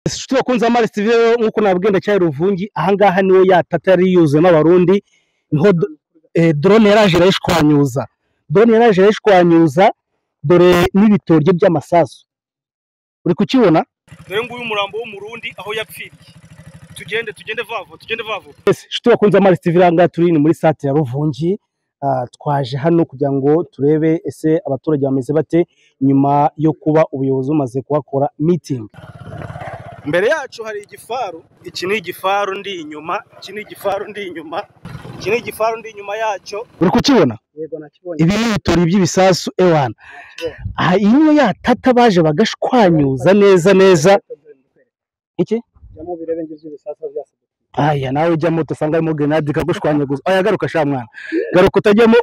Inshuti bakunze Mars TV nkuko nabwenda cyari Ruvungi ahangaha niwe yatata yari yuzuye n'abarundi niho drone yaraje irashwanyuza dore n'ibitorye by'amasasu uri kukibona dore nguyu umurambo wo murundi aho yapfiriye tugende vavo inshuti bakunze Mars TV ahangaha turi ni muri sate ya Ruvungi twaje hano kugira ngo turebe ese abaturage bameze bate nyuma yo kuba ubuyobozi bumaze kuhakora meeting. Mbere yacu hari igifaru, iki ni igifaru ndi inyuma, yacyo. Uri kukibona? Yego nakibonye. Ibi ni ibitori by'ibisasu ewana. Aha iyo yatata baje bagashwanyuza neza. Iki? Jamo birebe by'ibisasu byase. Aya nawe ujyamo tusangamo grenade kagushwanyaguza. Oya garuka sha mwana. Garuka utajyamo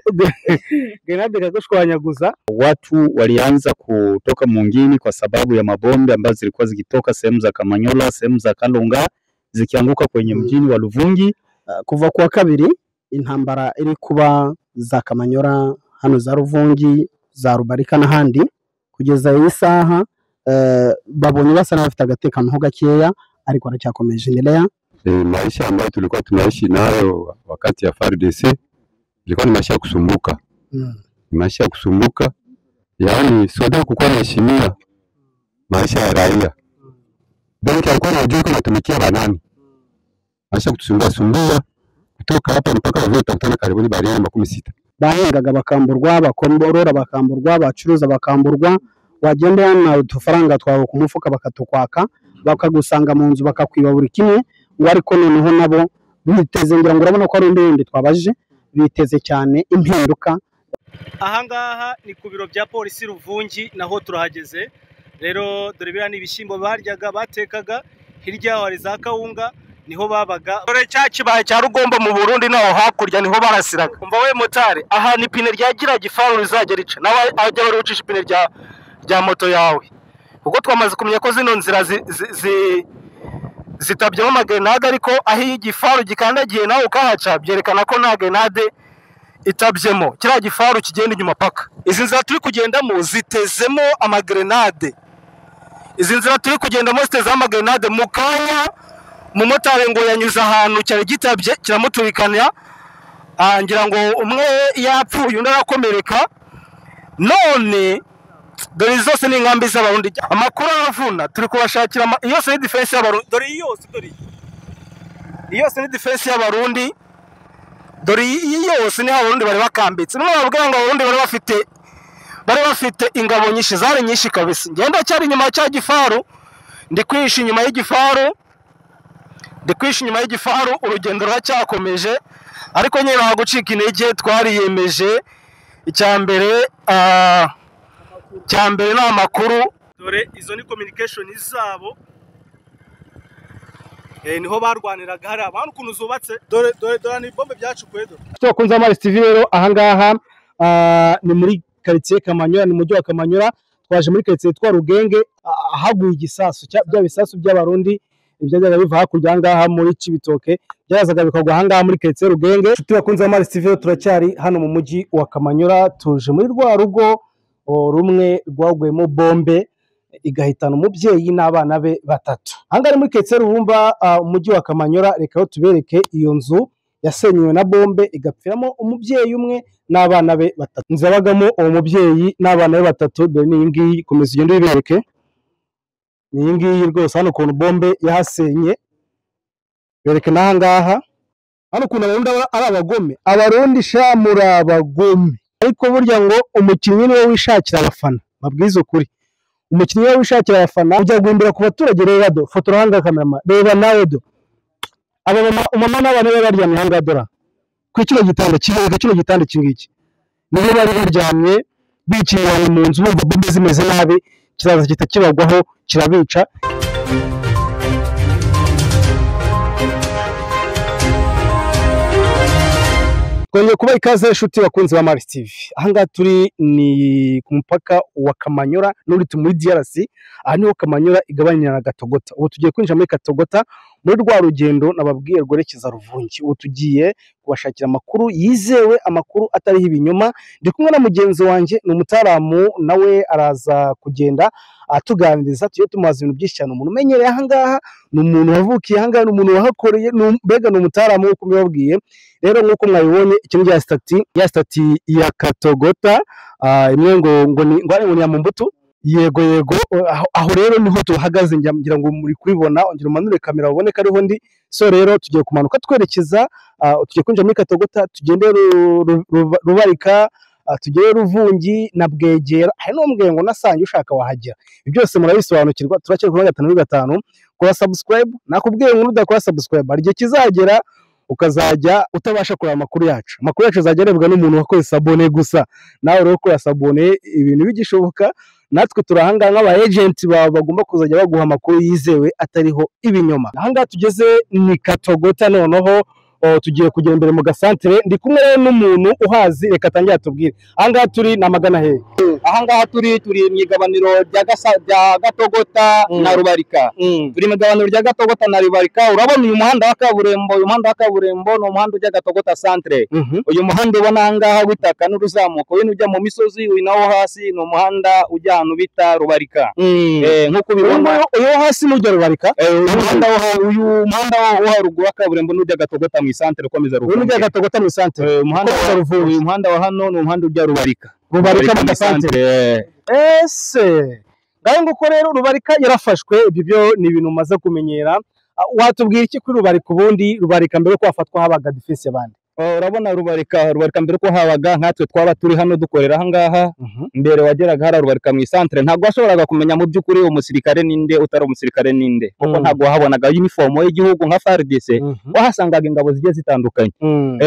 grenade kagushwanyaguza. Watu walianza kutoka mwingine kwa sababu ya mabombe ambazo zilikuwa zikitoka sehemu za Kamanyola, sehemu za Kalunga zikianguka kwenye mjini wa Ruvungi. Kuva kwa kabiri intambara iri kuba za Kamanyola hano za Ruvungi za Rubarika n'ahandi kugeza iyi saha babonye basa n'abafite agatekano ho gakeya ariko aracyakomeje ndelea. Maisha ambayo tulikuwa tunaishi nayo wakati ya FARDC ilikuwa ni maisha ya kusumbuka. Ni maisha ya kusumbuka. Yaani soda kukuwa naheshimia maisha ya raia. Benki alikuwa anajua kama tumikia banani. Maisha kutusumbua kutoka hapa mpaka wavyo tutakutana karibuni bariani 16. Bahengaga bakamburwa, bakomborora bakamburwa, bacuruza bakamburwa, wagenda yana utufaranga twawe ku mufuka bakatukwaka, bakagusanga mu nzu bakakwiba buri kimwe. Ariko noneho nabo biteze ngira ngo urabona ko ari ndende twabajije biteze cyane impinduka. Ahangaha ni ku biro bya polisi Ruvungi naho turahageze. Rero dore bira ni ibishimbo baryaga batekaga hirya hari za kawunga niho babaga. Dore cya kibaye cya Rugombo mu Burundi naho hakurya niho barasiraga. Umva we motari aha ni pine ryagira gifaru rizajya rica nawe ajya bari ucisha pine rya moto yawe. Kuko twamaze kumenya ko zino nzira zitabyemo magrenade ariko aho igifaru gikandagiye nawe ukahaca byerekana ko nta grenade itabyemo. Kira gifaru kigenda inyuma paka. Izi nzira turi kugendamo zitezemo amagrenade. Zitezemo amagrenade mu kanya mu motari ngo yanyuza ahantu cyari gitabye kiramuturikanya ngira ngo umwe yapfuye undi arakomereka. None dore zose ni inkambi z'abarundi. Amakuru aravuna turi kubashakira yose ni defense y'abarundi. Dore yose ni defense y'abarundi. Dore yose ni abarundi bari bakambitse. Nimwe bavuga ngo abarundi bari bafite ingabo nyinshi zari nyinshi kabisa. Ngenda cyari inyuma cya gifaru ndi kwihisha inyuma y'igifaru urugendo ruracyakomeje ariko nyine bagucika intege twariyemeje icyambere ni amakuru. Dore izo ni communication zabo niho barwaniraga hari abantu kuntu zubatse. Dore ni bombe byacukuye. Twakunze Mars TV rero ahangaha ni muri quartier Kamanyola, ni mujyi wa Kamanyola. Twaje muri quartier twa Rugenge haguye igisasu bya bisasu by'abarundi ibyajyaga biva hakurya ahangaha muri Cibitoke byazaga bikagwa ahangaha muri quartier Rugenge. Twakunze Mars TV turacyari hano mu mujyi wa Kamanyola, tuje muri rwa rugo rumwe rwagwemo bombe igahitana umubyeyi n'abana be batatu. Ahangaha muri quartier Rubumba umujyi wa Kamanyola, reka tubereke iyo nzu yasenywe na bombe igapfiramo umubyeyi umwe n'abana be batatu. Nzabagamo uwo mubyeyi n'abana be batatu. Dore ni ngiyi komeza igende bibereke. Ni ngiyi rwose hano ukuntu bombe yahasenye. Bereke nahangaha hano ukuntu abarundi ari abagome. Abarundi shamura abagome. Ariko burya ngo umukinnyi niwe wishakira abafana. Mabwizo kuri. Umukinnyi niwe wishakira abafana ujya guhimbira ku baturage. Reba do fotora hanga kamera reba nawe do. Aba umama n'abana be baryamye hanga dora. Ku kino gitanda kingiki. Nibo bari baryamye biciranye mu nzu bumva bombe zimeze nabi kizaza kitakibagwaho kirabica. Kwenye kuba ikaze inshuti bakunze ba Mars TV. Ahangaha turi ni ku mupaka wa Kamanyola n'uri muri DRC. Aha niho Kamanyola igabanira na Gatogota. Ubu tugiye kwinjira muri Gatogota muri rwa rugendo nababwiye rwerekeza Ruvungi. Ubu tugiye kubashakira amakuru yizewe, amakuru atariho ibinyoma. Ndi kumwe na mugenzi wanjye, ni umutaramu, nawe araza kugenda atuganiriza, tugiye tumubaza ibintu byinshi cyane. Umuntu umenyereye aha ngaha, ni umuntu wavukiye aha ngaha, ni umuntu wahakoreye, mbega ni umutaramu nk'uko mbibabwiye. Rero nk'uko mwabibonye, iki ni ya stati ya Katogota, imwe ngo ni ya Mumbutu. Yego aho rero niho tuhagaze, ngira ngo muri kubibona, ngira umanure kamera ubone ko ariho ndi. So rero tugiye kumanuka twerekeza, tugiye kwinjira muri Katogota, tugende Rubarika, tugere Ruvungi na Bwegera. Hari n'umbwiye ngo nasange ushaka wahagera. Ibyo byose murabisobanukirwa. Turakira kuri 5/5. Kora subscribe, nakubwiye ngo udakora subscribe hari igihe kizagera ukazajya utabasha kureba amakuru yacu. Amakuru yacu azajya arebwa n'umuntu wakoze sabone gusa. Nawe rero kora sabone, ibintu bigishoboka. Natwe turahanga nk'aba agent bagomba kuzajya baguha amakuru yizewe atariho ibinyoma. Ahanga tugeze ni Katogota, noneho tugiye kugera imbere mu gasantere. Ndi kumwe n'umuntu uhazi, reka tangira tubwire. Ahanga turi namagana he? Ahanga turi mu igabaniro rya Gatogota na Rubarika. Turi mu igabaniro rya Gatogota na Rubarika. Urabona uyu muhanda wa kaburimbo, ni umuhanda ujya Gatogota centre. Uyu muhanda ubona ahangaha witaka n'uruzamuko, wino ujya mu misozi, uyu nawo hasi ni umuhanda ujya ahantu bita Rubarika. Nkuko ubibona uyu hasi n'ujya Rubarika, uyu muhanda wo haruguru wa kaburimbo n'ujya Gatogota mu centre ukomeza Ruvungi. Ujya Gatogota mu centre, uyu muhanda wa hano ni umuhanda ujya Rubarika mu gasantere. Ese ngaho nguko rero Rubarika yarafashwe. Ibyo byo ni ibintu umaze kumenyera. Watubwira iki kuri Rubarika? Ubundi Rubarika mbere ko hafatwa habaga defense bande? Urabona Rubarika mbere ko habaga nkatwe twaba turi hano dukorera aha ngaha. Mbere wageraga hari Rubarika mu centre, ntabwo washoboraga kumenya mu by'ukuri umusirikare ninde utari umusirikare ninde, kuko ntabwo wahabonaga uniform y'igihugu nka FARDC. Wahasangaga ingabo zigiye zitandukanye.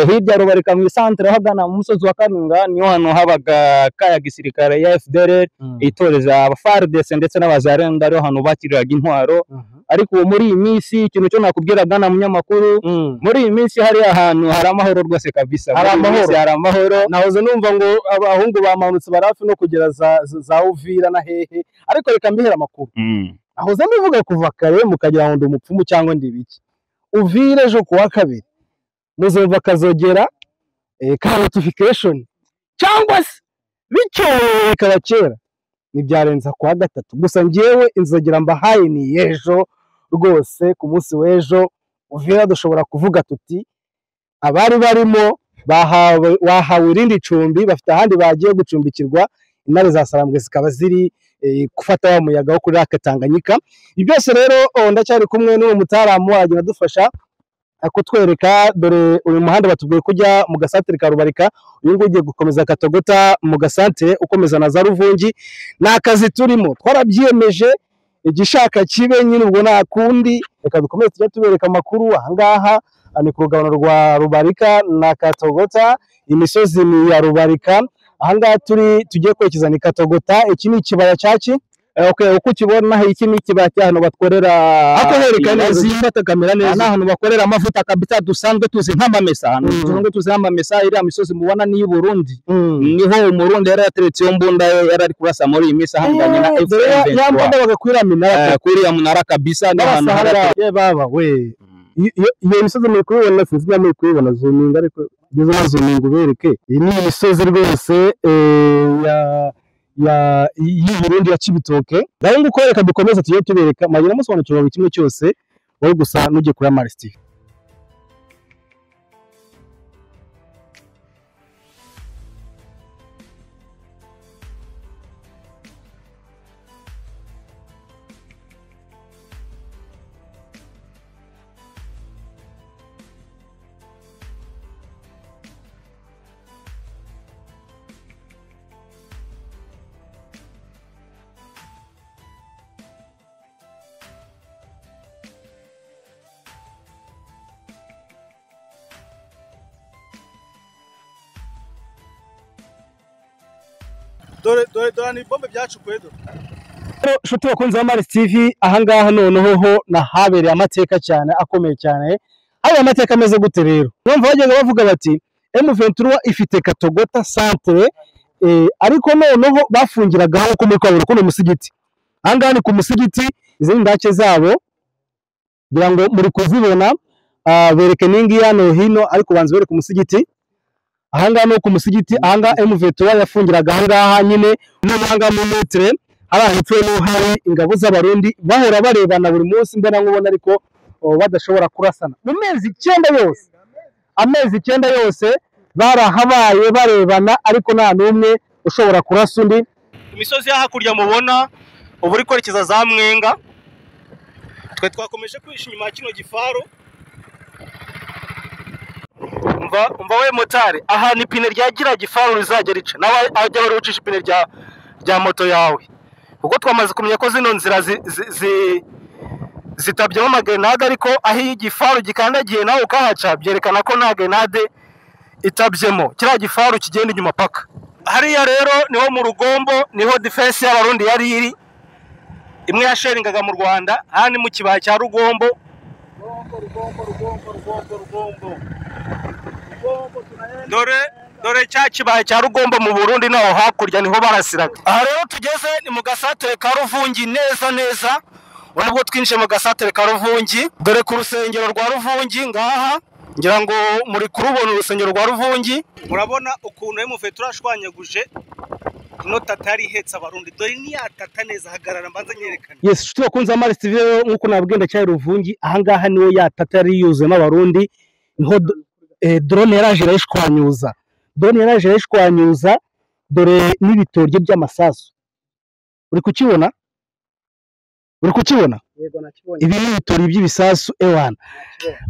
Hirya Rubarika mu centre hagana mu musozi wa Kanunga niho hano habaga kaya gisirikare ya FDLR itoreza aba FARDC ndetse n'abazarenda, ariho hano bakiriraga intwaro. Ariko muri iyi minsi ikintu cyo nakubwiraga na munyamakuru, muri iyi minsi hari ahantu hari amahoro rwose kabisa. Hari amahoro. Nahoze numva ngo abahungu bamanutse barafi no kugera za Uvira na hehe, ariko reka mbihera amakuru. Nahoze mbivuga kuva kare mukagira ngo ndi umupfumu cyangwa ndi biki. Uvira ejo kuwa kabiri muzumva kazogera ka notification cyangwa se bityo kabakera nibyarenza kuwa gatatu. Gusa ngewe inzogera mbahaye ni ejo rwose, ku munsi w'ejo Uvira dushobora kuvuga tuti abari barimo bahawe irindi cumbi, bafite ahandi bagiye gucumbikirwa. Intare za Sarambwe zikaba ziri gufata wa muyaga wo kuri Tanganyika. Ibyo byose rero ndacyari kumwe n'uwo mutaramu agenda dufasha kutwereka. Dore uyu muhanda batubwiye kujya mu gasantere ka Rubarika, uyu nguyu ugiye gukomeza Katogota mu gasantere ukomeza na za Ruvungi. Ni akazi turimo, twarabyiyemeje, igishaka kibe nyine ubwo nta kundi. Reka dukomeze tujya tubereka amakuru. Ahangaha ni ku rugabano rwa Rubarika na Katogota, imisozi ni ya Rubarika. Ahangaha tugiye kwerekeza ni Katogota. Iki ni ikibaya cyaki. Uko ukibona iki ni ikibaya cy'ahantu batworera, akohereka neza ifata kamera neza, n'ahantu bakorera amavuta kabisa dusanzwe tuzi nk'amamesa. Dusanzwe tuzi nk'amamesa. Iriya misozi mubona ni y'Uburundi, niho Umurundi yari yateretse iyo mbunda yari ari kurasa muri iyi minsi ahanganye na FDLR. Ya mbunda bagakwira minara, kuriya munara kabisa n'ahantu hari baba we. Iyo misozi muri kubibona, sinzi niba muri kubibona, zoominga ariko ugeze na zoominga ubereke. Iyi ni imisozi rwose y'Uburundi ya Cibitoke. Ngaho nguko reka dukomeze tujye tubereka, magira musobanukirwa buri kimwe cyose, wowe gusa nujye kuri Amaris TV. dore ni bombe byacukuye do. Shuti bakunze ba Amaris TV, ahangaha noneho ho nahabereye amateka cyane akomeye cyane. Ayo amateka ameze gute rero? Numva bagenda bavuga bati M23 ifite Katogota centre, ariko noneho bafungiragaho ko muri kwabura kuno musigiti. Ahangaha ni ku musigiti, izi ndake zabo ngira ngo muri kuzibona bereke ningi hano hino ariko banze bereke umusigiti ahangaha no ku musigiti ahangaha M23 yafungiraga ahangaha nyine n'amahanga mu metre arahitwe no hari ingabo z'abarundi bahora barebana buri munsi mbona nkubona ariko badashobora kurasana mu mezi 9 yose amezi 9 yose barahabaye barebana ariko nta numwe ushobora kurasa undi. Imisozi ya hakurya mubona ubu uri kwerekeza za Mwenga, twe twakomeje kwisha inyuma kino gifaro. Umva we motari, aha ni pine ryagira gifaro rizajya rica nawe ajya bari ucisha ipine rya moto yawe, kuko twamaze kumenya ko zino nzira zitabyemo amagenade, ariko aho igifaro gikandagiye nawe ukahaca byerekana ko nta genade itabyemo, kiriya gifaro kigenda inyuma paka hariya. Rero niho mu Rugombo, niho defense y'abarundi yari iri, imwe yasharingaga mu Rwanda. Aha ni mu kibaya cya Rugombo. Dore cya kibaya cya Rugombo mu Burundi naho hakurya niho barasiraga. Aha rero tugeze ni mu gasatere ka Ruvungi neza, ubwo twinjiye mu gasatere ka Ruvungi. Dore ku rusengero rwa Ruvungi ngaha, ngira ngo muri kurubona urusengero rwa Ruvungi. Murabona ukuntu M23 ashwanyaguje ino tatari hetsa abarundi. Dore ni yatata neza, hagarara mbanza nyerekana. Yes, nshuti bakunze Amara TV nkuko nabwenda cya Ruvungi, ahangaha niho yatata yari yuzuyemo abarundi, niho drone yaraje irashwanyuza. Drone yaraje irashwanyuza, dore n'ibitorye by'amasasu. Uri kukibona? Yego nakibonye. Ibi ni bitori by'ibisasu ewana.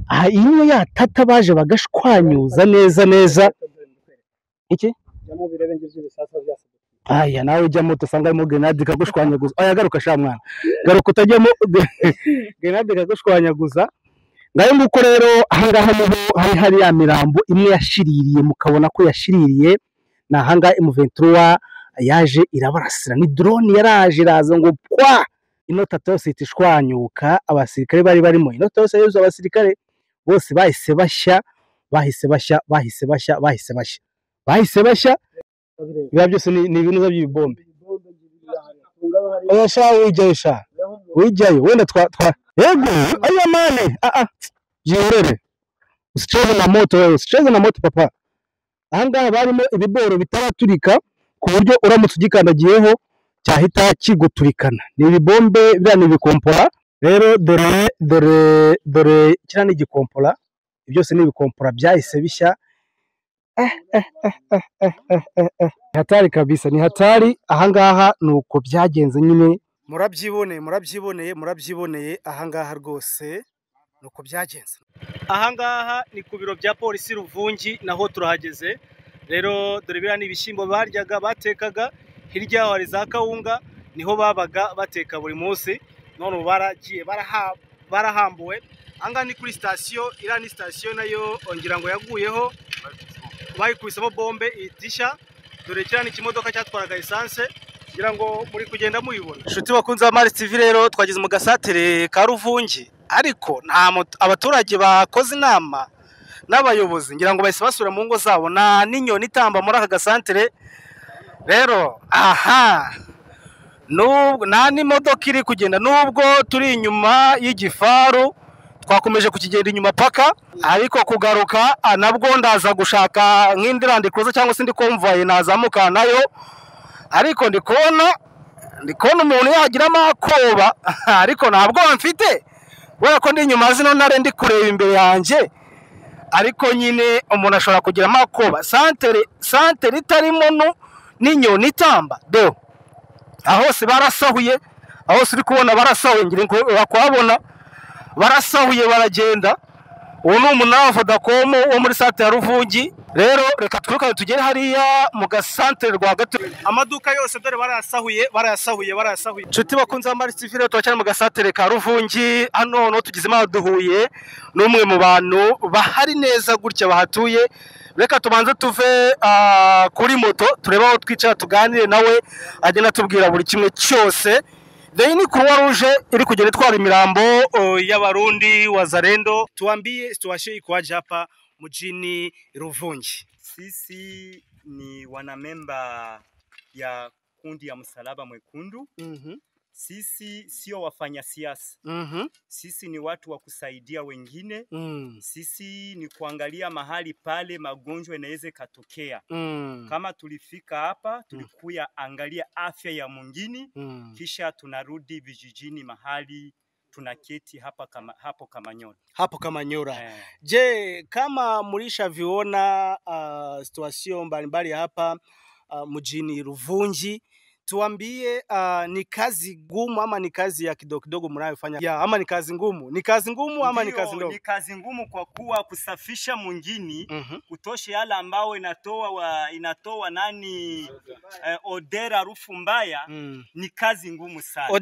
Aha iyo yatata baje bagashwanyuza neza. Iki? Jamo birebe by'ibisasu byase. Aya nawe jamo tusanga mu grenade kagushwanyaguza. Aya garuka sha mwana. Garuka utajyamo grenade kagushwanyaguza. Ngayo nguko rero ahangaha niho hari ya mirambo imwe yashiririye, mukabona ko yashiririye. Na hanga M23 yaje irabarasira, ni drone yaraje iraza ngo kwa inota yose itishwanyuka. Abasirikare bari barimo inota yose yuzuye, abasirikare bose bahise bashya. Biba byose ni ibintu by'ibombe. Oyasha wijyayo wenda yego aya mane jirere usicheze na moto papa. Ahangaha barimo ibiboro bitaraturika ku buryo uramutse ugikandagiyeho cyahita kiguturikana. Ni ibibombe byane bikompora. Rero dore kira ni gikompora, byose ni ibikompora byahise bishya. Hatari kabisa, ni hatari. Ahangaha nuko byagenze nyine, murabyiboneye ahangaha rwose nuko byagenze. Ahangaha ni ku biro bya polisi Ruvungi, naho turahageze. Rero dore bira ni ibishyimbo baryaga batekaga, hirya hari za kawunga, niho babaga bateka buri munsi. None baragiye barahambuwe. Ahangaha ni kuri station, ira ni station nayo ongira ngo yaguyeho, bayikubisemo bombe itisha. Dore kira ni kimodoka cyatwaraga essence, ngira ngo muri kugenda muyibona. Nshuti bakunze Amara TV, rero twageze mu gasatere ka Ruvungi, ariko nta abaturage bakoze inama n'abayobozi, ngira ngo bahise basubira mu ngo zabo. Na n'inyoni itamba muri aka gasantere. Rero nta n'imodoka iri kugenda, nubwo turi inyuma y'igifaru twakomeje kukigenda inyuma paka, ariko kugaruka nabwo ndaza gushaka nk'indirandi kuza cyangwa se ndi konvoye nazamuka nayo. Ariko ndikona umuntu yagira amakoba, ariko ntabwo mfite kubera ko ndi inyuma zino ntare ndi kureba imbere yanjye. Ariko nyine umuntu ashobora kugira amakoba. Santere itarimo n'inyoni itamba. Aho hose barasahuye, aho hose uri kubona barasahuye, ngira ngo urakuhabona barasahuye baragenda. Uwo ni umunara wa Vodacom wo muri sante ya Ruvungi. Rero reka twirukane tugere hariya mu gasantere rwagati. Amaduka yose dore barayasahuye. Nshuti bakunze Amara TV, rero twacyane mu gasantere ka Ruvungi. Hano no tugize imana duhuye n'umwe mu bantu bahari neza gutya bahatuye. Reka tubanze tuve kuri moto tureba aho twicara tuganire nawe, agenda tubwira buri kimwe cyose. Ni Croix Rouge iri kugenda itwara imirambo y'abarundi wazalendo. Tuambie situation ikoaje hapa mjini Ruvungi? Sisi ni wanamemba ya kundi ya Msalaba Mwekundu. Sisi sio wafanya siasa. Sisi ni watu wa kusaidia wengine. Sisi ni kuangalia mahali pale magonjwa yanaweza katokea. Kama tulifika hapa, tulikuya angalia afya ya mwingine, kisha tunarudi vijijini mahali tunaketi hapo Kamanyola. Hapo Kamanyola. Je, kama mlishaviona situation mbalimbali hapa mjini Ruvungi, tuambie ni kazi ngumu ama ni kazi ya kidogo mnayofanya? Ama ni kazi ngumu? Ni kazi ngumu ama ni kazi ndogo? Ni kazi ngumu kwa kuwa kusafisha mwingine, kutosha yale ambao inatoa odera harufu mbaya, ni kazi ngumu sana.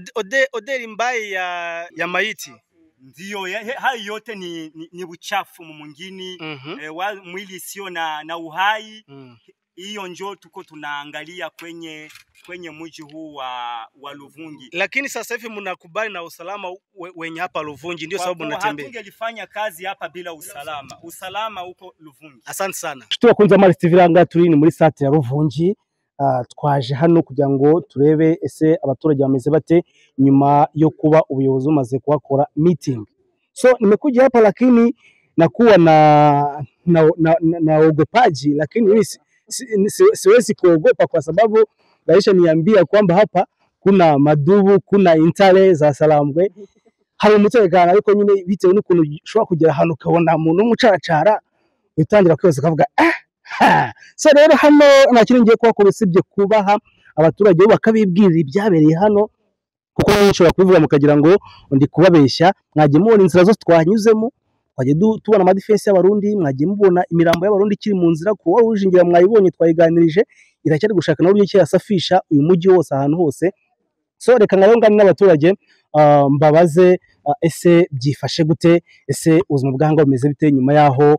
Oderi mbaya ya maiti. Ndio, hayo yote ni uchafu mwingine, mwili sio na uhai. Hiyo njoo tuko tunaangalia kwenye mji huu wa Ruvungi. Lakini sasa hivi mnakubali na usalama wenye hapa Ruvungi, ndio sababu mnatembea. Hatungelifanya kazi hapa bila usalama. Usalama huko Ruvungi. Asante sana. Tubakunze Mali TV ranga turi ni muri sate ya Ruvungi. Twaje hano kugira ngo turebe ese abaturage bameze bate nyuma yo kuba ubuyobozi bumaze kuhakora meeting. So nimekuja hapa lakini nakuwa na ogopaji, lakini mimi siwezi kuogopa kwa sababu Baisha niambia kwamba hapa kuna madubu, kuna intale za Salambwe, hari umutekano, ariko nyine bitewe n'ukuntu ushobora kugera hano ukabona umuntu w'umucaracara utangira kwose kavuga so rero hano nta kintu ngiye kuhakora usibye kubaha abaturage bakabibwirira ibyabereye hano, kuko nshobora kubivuga mukagira ngo ndi kubabeshya. Mwagiye mubona inzira zose twanyuzemo, twagiye tubona amadefense y'abarundi, mwagiye mubona imirambo y'abarundi kiri mu nzira, ko wari ujingira mwayibonye, twayiganirije, iracyari gushaka n'uburyo cyo yasafisha uyu mujyi wose ahantu hose. So reka ngani n'abaturage mbabaze ese byifashe gute, ese ubuzima bwanga bumeze bite nyuma yaho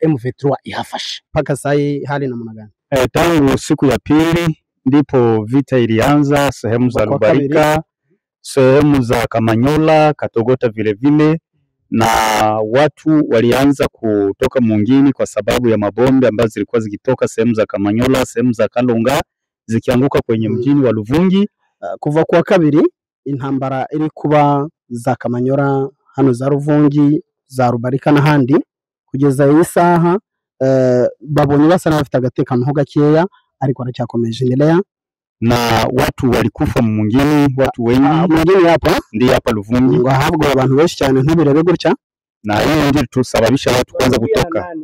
M23 ihafashe. Paka sai hali namna gani? Tangu siku ya pili ndipo vita ilianza sehemu za Rubarika, sehemu za Kamanyola, Katogota vile vile, na watu walianza kutoka mwingine kwa sababu ya mabombe ambazo zilikuwa zikitoka sehemu za Kamanyola, sehemu za Kalunga zikianguka kwenye mjini wa Ruvungi. Kuva kwa kabiri intambara iri kuba za Kamanyola, hano za Ruvungi, za Rubarika n'ahandi, kugeza iyi saha babonye basa n'abafite agatekano ho gakeya, ariko aracyakomeje endelea, na watu walikufa mwingine, watu wengi mwingine hapa ndi hapa Ruvungi, ngo ahabwa abantu benshi cyane ntubirebe gutya, na hiyo ndio tusababisha watu kwanza kutoka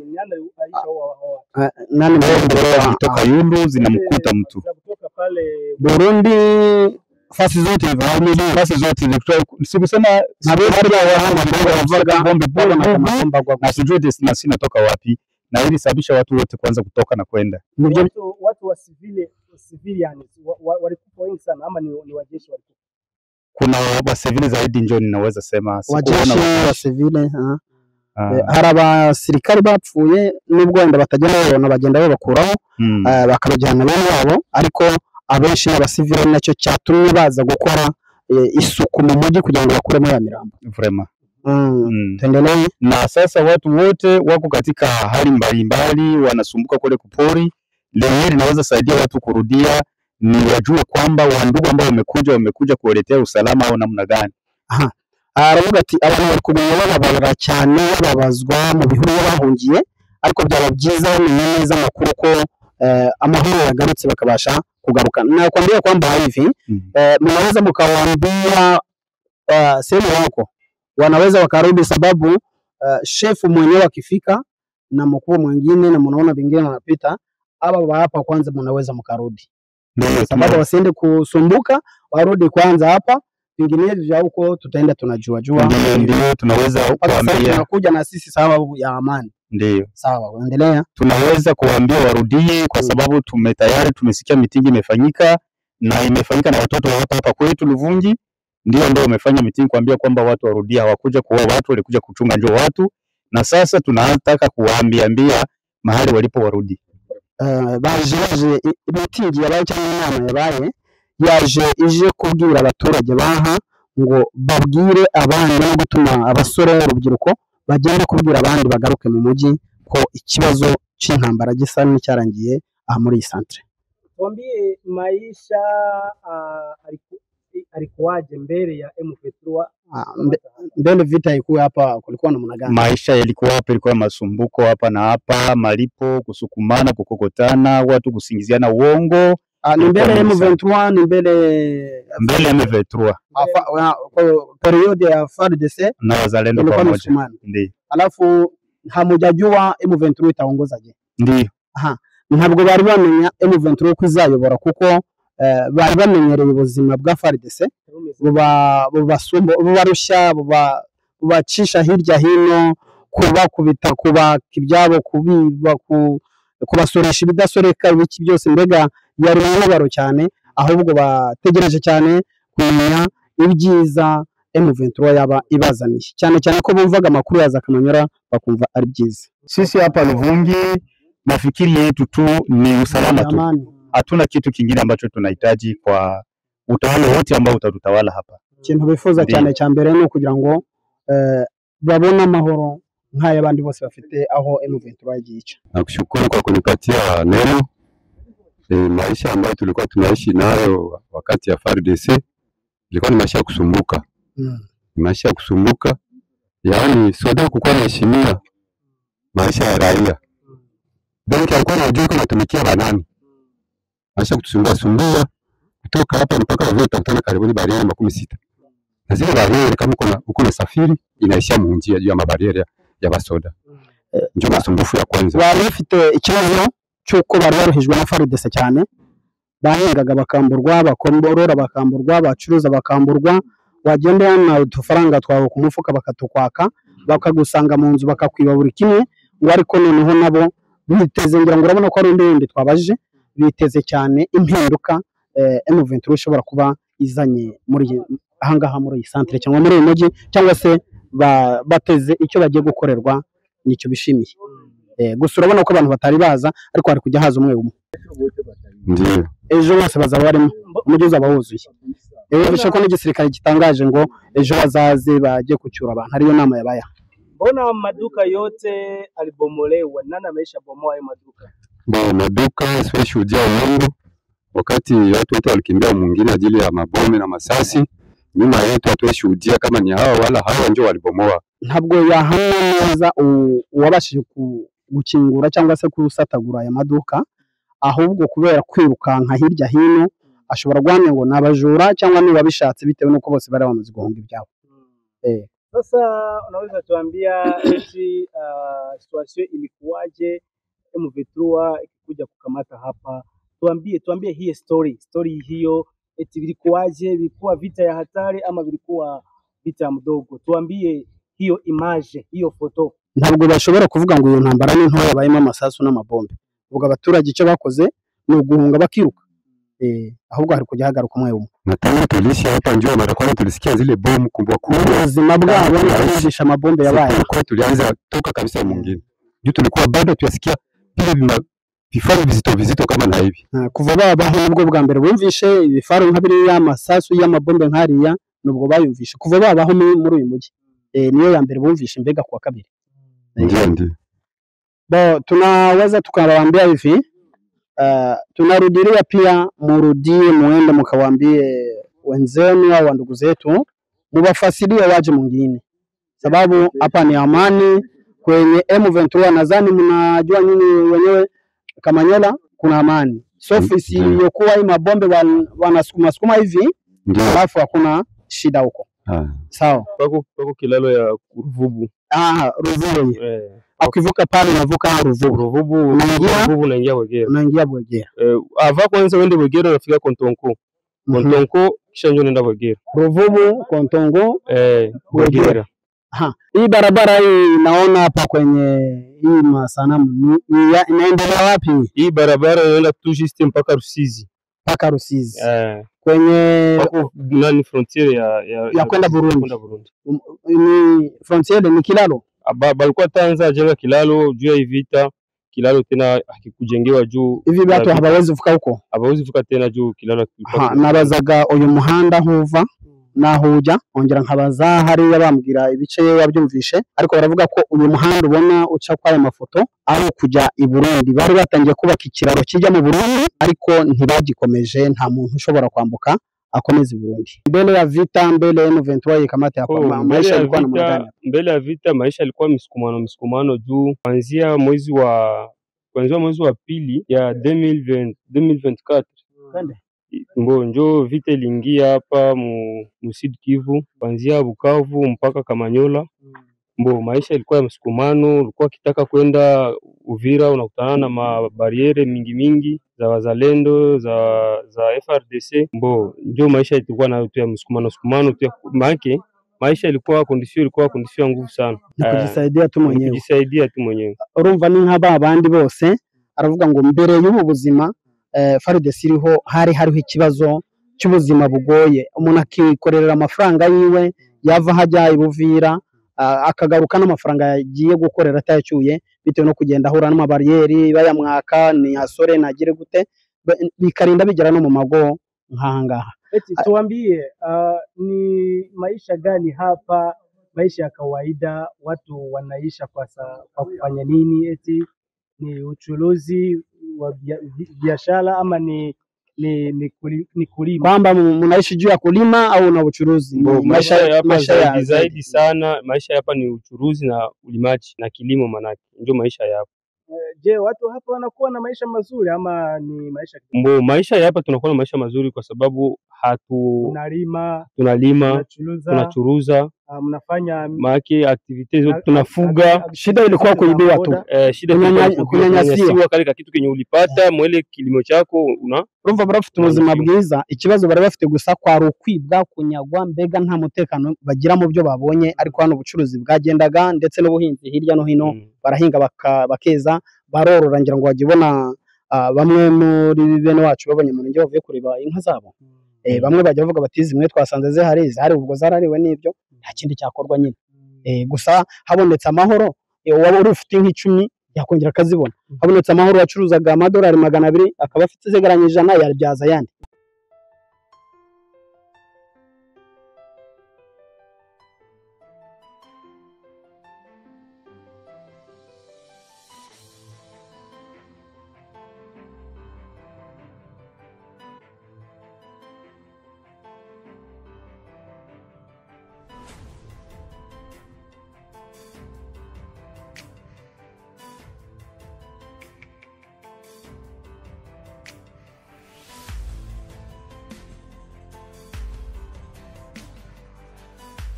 nani mbele kutoka Yundu zinamkuta mtu Burundi, fasi zote sikusema bombe bora na sijui destination natoka wapi, na ili sababisha watu wote kwanza kutoka na kwenda. Watu wa civilian walikufa wengi sana ama ni wajeshi walikufa? Kuna wa civil zaidi njoo ninaweza sema wajeshi wa civil hari abasirikare bapfuye nubwo wenda batajya babona bagenda babakuraho bakabajyana bene wabo, ariko abenshi n'abasivile nacyo cyatumye baza gukora isuku mu mujyi kugira ngo bakuremo ya mirambo. Vraiment. Tendelee. Na sasa watu wote wako katika hali mbalimbali, wanasumbuka kule kupori. Leo linaweza saidia watu kurudia, ni wajue kwamba wandugu ambao wamekuja kuwaletea usalama au namna gani. Aravuga ati abantu bari kuguma bababara cyane babazwa mu bihugu bahungiye, ariko byaba byiza bamenye neza amakuru ko amahoro yagarutse bakabasha kugaruka. Nakwambia kwamba hivi mnaweza mkawaambia sehemu wako wanaweza wakarudi, sababu chef mwenyewe akifika na mkuu mwingine na mnaona vingine wanapita, aba hapa kwanza mnaweza mkarudi, sababu wasiende kusumbuka, warudi kwanza hapa, vinginevyo vya huko tutaenda tunajua ndio tunaweza kuambia tunakuja na sisi sababu ya amani. Ndio sawa, endelea. Tunaweza kuambia warudie kwa sababu tayari tumesikia mitingi imefanyika na watoto wa hapa kwetu Ruvungi, ndio wamefanya mitingi kuambia kwamba watu warudia, hawakuja kuoa watu, walikuja kuchunga njoo watu, na sasa tunataka kuwaambia mahali walipo warudi. Baje mitingi yabaye cyangwa inama yabaye ije kubwira abaturage baha ngo babwire abandi no gutuma abasore n'urubyiruko bagenda kubwira abandi bagaruke mu mujyi ko ikibazo cy'intambara gisa n'icyarangiye aha muri iyi centre. Tuambie maisha alikuwaje mbele ya M23? Mbele vita ilikuwa hapa, kulikuwa namna gani? Maisha yalikuwa hapa, ilikuwa masumbuko hapa na hapa, malipo, kusukumana, kukokotana, watu kusingiziana uongo. Ni mbele ya M23, ni mbele M23. Period ya FARDC na wazalendo pamoja. Ndiyo. Alafu hamujajua M23 itaongoza je? Ndiyo. Ntabwo bari bamenya M23 kuzayobora kuko bari bamenyereye ubuzima bwa FARDC bubarusha bubacisha hirya hino, kubakubita, kubaka ibyabo, kubiba, kubasoresha ibidasoreka, ibiki byose. Mbega yari umubaro cyane, ahubwo bategereje cyane kumenya ibyiza M23 yaba ibazaniye, cyane cyane ko bumvaga amakuru yaza Kamanyora bakumva ari byiza. Sisi hapa Luvungi nafikiri yetu tu ni usalama tu. Hatuna kitu kingine ambacho tunahitaji kwa utawala wote ambao utatutawala hapa. Ikintu bifuza cyane cya mbere ni kugira ngo babone amahoro nk'aya bandi bose bafite aho M23 yagiye. Nakushukuru kwa kunipatia neno. Maisha ambayo tulikuwa tunaishi nayo wakati ya FARDC ilikuwa ni maisha ya kusumbuka. Maisha ya kusumbuka, yaani soda kukuwa naheshimia maisha ya raia. Donc alikuwa anajua kama tumikia banani. Maisha kutusumbua kutoka hapa mpaka vile tutakutana karibuni bariere 16. Na zile bariere kama uko na safiri inaishia mu njia juu ya mabariere ya basoda. Ndio masumbufu ya kwanza. Wari ufite ikibazo cyuko bari baruhijwe na FARDC cyane, bahengaga bakamburwa, bakomborora bakamburwa, bacuruza bakamburwa, wagenda yana udufaranga twawe ku mufuka bakatukwaka, bakagusanga mu nzu bakakwiba buri kimwe. ngo ariko noneho nabo biteze, ngira ngo urabona ko ari ndende twabajije, biteze cyane impinduka M23 ishobora kuba izanye muri ahangaha muri iyi centre cyangwa muri uyu mujyi, cyangwa se bateze icyo bagiye gukorerwa nicyo bishimiye. Gusa urabona ko abantu batari baza, ariko hari kujya haza umwe umwe. Ndiyo. Ejo bose bazaba barimo, umujyi uzaba wuzuye. Bisho ko n'igisirikare gitangaje ngo ejo bazaze baje kucyura abantu, ariyo nama yabaya. Mbona maduka yote alibomolewa? Nani ameshabomoa hayo maduka? Maduka sio shuhudia uongo. Wakati watu wote walikimbia mwingine ajili ya mabome na masasi, nyuma yetu hatueshuhudia kama ni hao wala hao ndio walibomoa. Ntabwo yahamya neza uwabashije gukingura cyangwa se kurusatagura aya maduka, ahubwo kubera kwirukanka hirya hino ashobora guhamya ngo nabajura cyangwa niba bishatse bitewe nuko bose bari bamaze guhunga ibyabo. Sasa unaweza tuambia eti situation ilikuwaje M23 ikikuja kukamata hapa? Tuambie hii story hiyo, eti vilikuwaje, vilikuwa vita ya hatari ama vilikuwa vita mdogo? Tuambie hiyo image, hiyo foto. Ntabwo bashobora kuvuga ngo iyo ntambara ni ntoya bayimo amasasu n'amabombe. Vuga abaturage icyo bakoze ni uguhunga bakiruka. Ahubwo hari kujya hagaruka umwe umwe. Nataka tulishi hapa njoo mara kwanza tulisikia zile bomu kubwa kubwa. Ubuzima bwabo n'abishisha amabombe yabaye. Kwa tulianza toka kabisa mwingine. Ndio tulikuwa bado tuyasikia vile vifaru vizito kama na hivi. Kuva babaho nubwo bwa mbere bumvishe ibifaru nka biriya amasasu y'amabombe nkariya, nubwo bayumvishe kuva babaho muri uyu mujyi. Niyo ya mbere bumvishe mbega kwa kabiri. Ndio. Tunaweza tukawaambia hivi, tunarudilia pia murudie muende mkawaambie wenzenu au ndugu zetu mubafasilie waje mwingine, sababu hapa ni amani kwenye M23. Nadhani mnajua nyinyi wenyewe Kamanyola kuna amani. Ofisi iliyokuwa hii mabombe wanasukuma hivi, alafu hakuna shida huko. Sawa. Pako kilalo ya Ruvubu. Ruvubu. Akivuka pale unavuka Ruvubu unaingia Bwegera. Ava kwanza uende Bwegera unafika Kontonko. Kontonko kisha njoo nenda Bwegera. Ruvubu, Kontongo, Bwegera. Hii barabara hii naona hapa kwenye hii masanamu inaendelea wapi? Hii barabara inaenda tu juste mpaka Rusizi. Mpaka Rusizi. Kwenye nani frontier ya kwenda Burundi. Ni frontier ni kilalo. Balikuwa tanza jenga kilalo juu ya vita, kilalo tena akikujengewa juu. Hivi watu hawawezi kuvuka huko? Hawawezi kuvuka tena juu kilalo. Nabazaga uyu muhanda huva nahuja ongera nkabaza hari yabambwira ibice yabyumvishe, ariko baravuga ko uyu muhanda ubona uca kwa aya mafoto ari kujya i Burundi. Bari batangiye kubaka ikiraro kijya mu Burundi ariko ntibagikomeje, nta muntu ushobora kwambuka akomeze Burundi. Mbele ya vita, mbele ya M23 ikamata hapa, maisha yalikuwa namna gani? Mbele ya vita maisha yalikuwa msukumano juu kuanzia mwezi wa pili ya 2024 njo vita iliingia hapa mu Sud Kivu kuanzia Bukavu mpaka Kamanyola. Maisha ilikuwa ya msukumano, ulikuwa kitaka kwenda Uvira unakutana na mabariere mingi za wazalendo za FRDC. Njo maisha ilikuwa na ya msukumano tu, maisha ilikuwa condition ya nguvu sana. Kujisaidia tu mwenyewe. Urumva ni nk'aba abandi bose aravuga ngo mbere y'ubu buzima FARDC iriho hariho ikibazo cy'ubuzima bugoye, umuntu akikorera amafaranga yiwe yava hajya ibuvira akagaruka n'amafaranga yagiye gukorera atayacyuye bitewe no kugenda ahura n'amabariyeri bayamwaka ni asore nagire gute bikarinda bigera no mu mago nkahangaha. Tuambie ni maisha gani hapa, maisha ya kawaida watu wanaisha kwa kufanya nini? Eti ni uchuruzi wa biashara ama ni kulima? Kwamba mnaishi juu ya kulima au na uchuruzi? Maisha zaidi sana, maisha hapa ni uchuruzi na ulimaji na kilimo, manake ndio maisha hapa. Je, watu hapa wanakuwa na maisha mazuri ama ni maisha? Maisha hapa tunakuwa na maisha mazuri kwa sababu tunalima, tunachuruza, mnafanya maki activities zote, tunafuga. Shida ilikuwa kuibiwa tu, kunyanyasiwa kale kitu kenye ulipata mwele kilimo chako urumva barafite ubuzima bwiza. Ikibazo bari bafite gusa kwa rukwibwa, kunyagwa, mbega nta mutekano bagira mu byo babonye. Ariko hano ubucuruzi bwagendaga ndetse n'ubuhinzi hirya no hino barahinga bakeza barorora. Ngira ngo wagibona bamwe muri bene wacu babonye mu nge bavuye kureba inka zabo, bamwe bajya bavuga bati zimwe twasanze zihari ubwo zarariwe n'ibyo nta kindi cyakorwa nyine. Gusa habonetse amahoro, waba uri ufite nk'icumi yakongera akazibona. Habonetse amahoro wacuruzaga amadolari 200 akaba afite zegeranye 100 yabyaza yandi.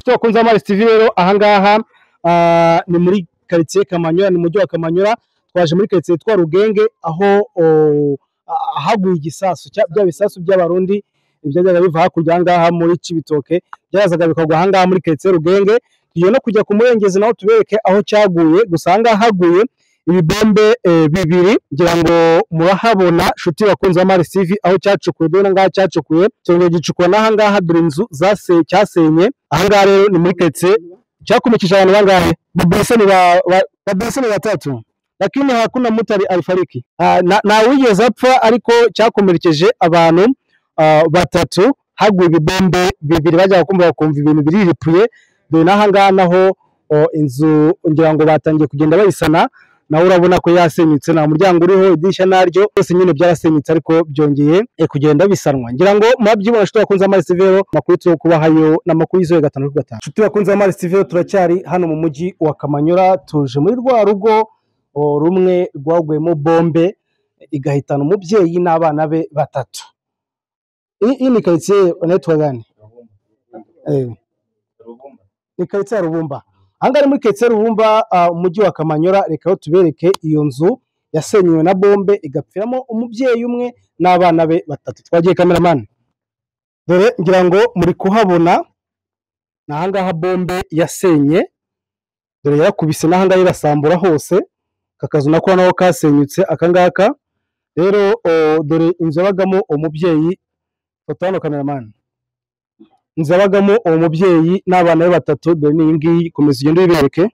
Tukunze Amaris TV rero ahangaha ni muri quartier Kamanyola, ni mujyi wa Kamanyola. Twaje muri quartier twa Rugenge aho haguye igisasu bya bisasu by'abarundi ibyajyaga biva hakurya ahangaha muri Cibitoke byazaga bikagwa ahangaha muri quartier Rugenge. Tugiye no kujya ku Murengezi naho tubereke aho cyaguye. Gusa ahangaha haguye ibibombe bibiri, ngira ngo murahabona shuti bakunze Amaris TV aho cyacukuye. Dore ngaha cyacukuye cyongeye gicukura n'ahangaha dore inzu cyasenye. Ahangaha rero ni muri quartier cyakumikije abantu bangahe? Babese ni batatu, lakini hakuna mtu alifariki na wigeze apfa, ariko cyakomerekeje abantu batatu. Haguye ibibombe bibiri bajya kumva ibintu biriripuye. Dore n'ahangaha naho inzu ngira ngo batangiye kugenda bayisana, nawe urabona ko yasenyutse, nta muryango uriho, idirishya naryo byose nyine byarasenyutse, ariko byongeye kugenda bisanwa. Ngira ngo mwabyibona shuti bakunze Amaris TV rero makuru cyo kubahayo n'amakuru yizoye 5/5. Shuti bakunze Amaris TV turacyari hano mu mujyi wa Kamanyola, tuje muri rwa rugo rumwe rwaguyemo bombe igahitana umubyeyi n'abana be batatu. Iyi ni quartier netwa gani? Ni quartier Rubumba. Ahangaha muri quartier Rubumba umujyi wa Kamanyola. Reka tubereke iyo nzu yasenywe na bombe igapfiramo umubyeyi umwe n'abana be batatu. Twagiye cameraman, dore ngira ngo muri kuhabona nahangaha bombe yasenye, dore yarakubise nahangaha irasambura hose. Kakazu nako naho kasenyutse akangaka. Rero dore inzu yabagamo umubyeyi, foto hano cameraman, inzu yabagamo umubyeyi n'abana be batatu. Dore ni iyi ngiyi, komeza ugende ubibereke,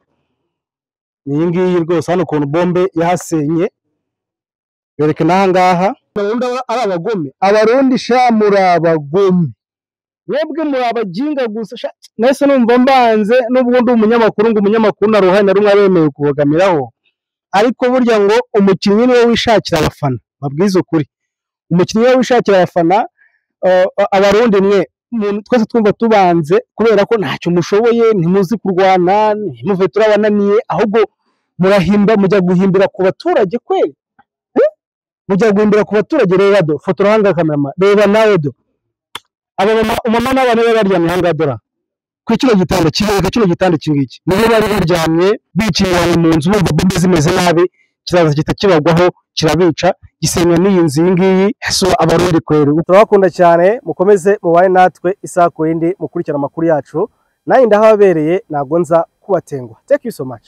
ni iyi ngiyi rwose. Hano ukuntu bombe yahasenye bereke n'ahangaha. Ari abagome, abarundi sha muri abagome, mwebwe muri abajinga gusa. Nahise numva mbanze, n'ubwo ndi umunyamakuru, ngo umunyamakuru na ruhande rumwe abemeye kubagamiraho, ariko burya ngo umukinnyi niwe wishakira abafana. Babwize ukuri, umukinnyi niwe wishakira abafana. abarundi mwe twese twumva tubanze kubera ko ntacyo mushoboye ntimuzi kurwana ntimuve turabananiye ahubwo murahimba mujya guhimbira ku baturage kweli mujya guhimbira ku baturage reba do fotora hanga kamera reba nawe do aba mama n'abana be baryamye hanga dora ku kino gitanda kingiki nibo bari baryamye bikingiranye mu nzu bumva bombe zimeze nabi kiraza kitakibagwaho kirabica gisenywa n'iyi nzu iyi ngiyi so abarundi kweli turabakunda cyane mukomeze mubaye natwe isaha ku yindi mukurikirana amakuru yacu nayo ndahabereye nago nza kubatengwa thank you so much